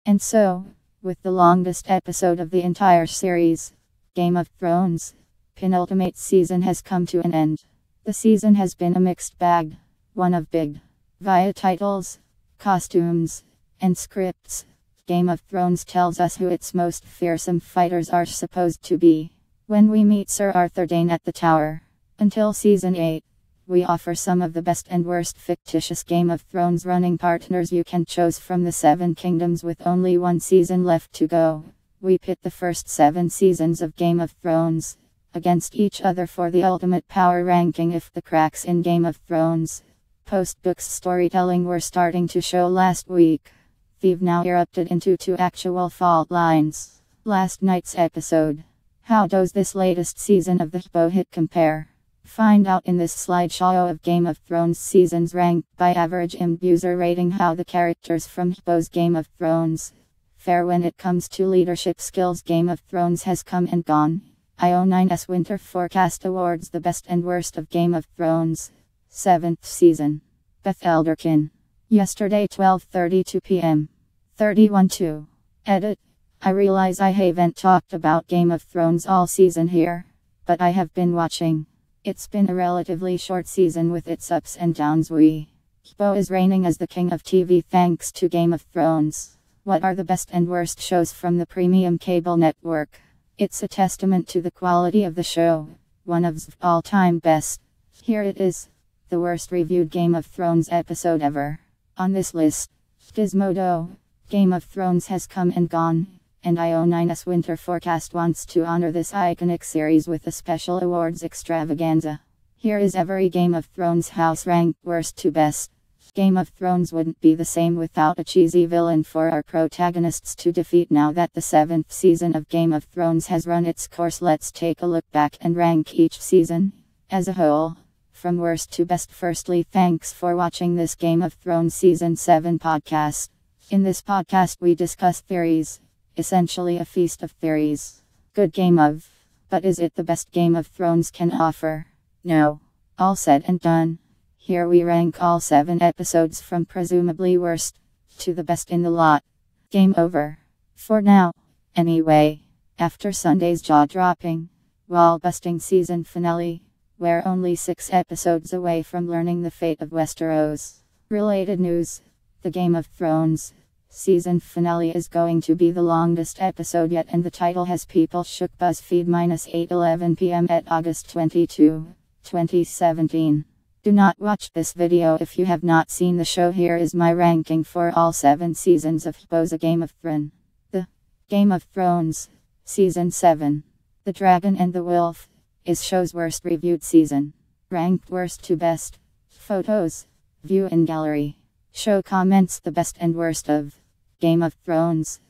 And so, with the longest episode of the entire series, Game of Thrones, penultimate season has come to an end. The season has been a mixed bag, one of big, via titles, costumes, and scripts. Game of Thrones tells us who its most fearsome fighters are supposed to be. When we meet Ser Arthur Dayne at the Tower. Until Season 8, we offer some of the best and worst fictitious Game of Thrones running partners you can choose from the Seven Kingdoms. With only one season left to go, we pit the first 7 seasons of Game of Thrones against each other for the ultimate power ranking. If the cracks in Game of Thrones post-books storytelling were starting to show last week, they've now erupted into 2 actual fault lines. Last night's episode. How does this latest season of the HBO hit compare? Find out in this slideshow of Game of Thrones seasons ranked by average IMDb user rating. How the characters from HBO's Game of Thrones fare when it comes to leadership skills. Game of Thrones has come and gone. IO9's Winter Forecast Awards the best and worst of Game of Thrones. 7th season. Beth Elderkin. Yesterday 12:32 p.m. 31:2. Edit. I realize I haven't talked about Game of Thrones all season here, but I have been watching. It's been a relatively short season with its ups and downs. HBO is reigning as the king of TV thanks to Game of Thrones. What are the best and worst shows from the premium cable network? It's a testament to the quality of the show, one of the all-time best. Here it is, the worst reviewed Game of Thrones episode ever. On this list, Gizmodo, Game of Thrones has come and gone, and IO9's Winter Forecast wants to honor this iconic series with a special awards extravaganza. Here is every Game of Thrones house ranked worst to best. Game of Thrones wouldn't be the same without a cheesy villain for our protagonists to defeat. Now that the 7th season of Game of Thrones has run its course, let's take a look back and rank each season as a whole, from worst to best. Firstly, thanks for watching this Game of Thrones Season 7 podcast. In this podcast we discuss theories, essentially a feast of theories. Good game of, but is it the best Game of Thrones can offer? No. All said and done, here we rank all 7 episodes from presumably worst to the best in the lot. Game over. For now, anyway. After Sunday's jaw-dropping, wall-busting season finale, we're only 6 episodes away from learning the fate of Westeros. Related news: the Game of Thrones season finale is going to be the longest episode yet, and the title has people shook. BuzzFeed -8:11 p.m. at August 22, 2017. Do not watch this video if you have not seen the show. Here is my ranking for all 7 seasons of HBO's A Game of Thrones. The Game of Thrones Season 7. The Dragon and the Wolf is show's worst reviewed season. Ranked worst to best. Photos. View in gallery. Show comments. The best and worst of Game of Thrones.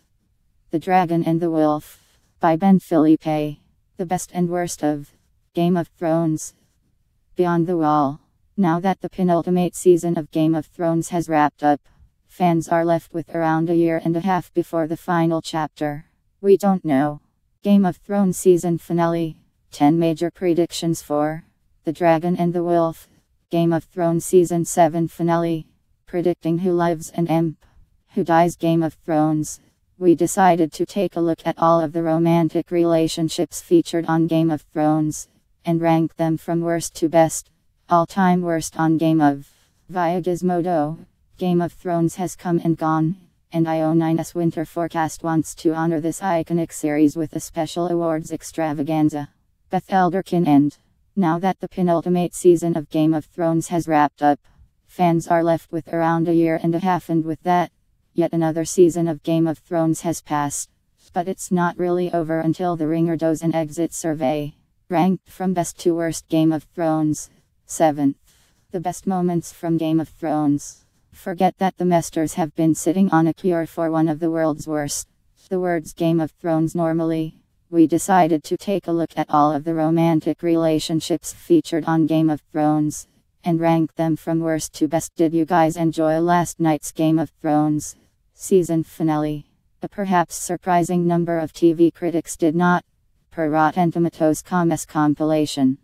The Dragon and the Wolf by Ben Philippe. The best and worst of Game of Thrones. Beyond the Wall. Now that the penultimate season of Game of Thrones has wrapped up, fans are left with around a year and a half before the final chapter. We don't know. Game of Thrones season finale. 10 major predictions for The Dragon and the Wolf. Game of Thrones season 7 finale. Predicting who lives and who dies. Game of Thrones. We decided to take a look at all of the romantic relationships featured on Game of Thrones, and rank them from worst to best. All-time worst on Game of. Via Gizmodo, Game of Thrones has come and gone, and IO9's Winter Forecast wants to honor this iconic series with a special awards extravaganza. Beth Elderkin. And now that the penultimate season of Game of Thrones has wrapped up, fans are left with around a year and a half, and with that, yet another season of Game of Thrones has passed. But it's not really over until the Ringer does an exit survey. Ranked from best to worst Game of Thrones. 7th. The best moments from Game of Thrones. Forget that the masters have been sitting on a cure for one of the world's worst. The words Game of Thrones normally. We decided to take a look at all of the romantic relationships featured on Game of Thrones, and rank them from worst to best. Did you guys enjoy last night's Game of Thrones season finale? A perhaps surprising number of TV critics did not, per Rotten Tomatoes compilation.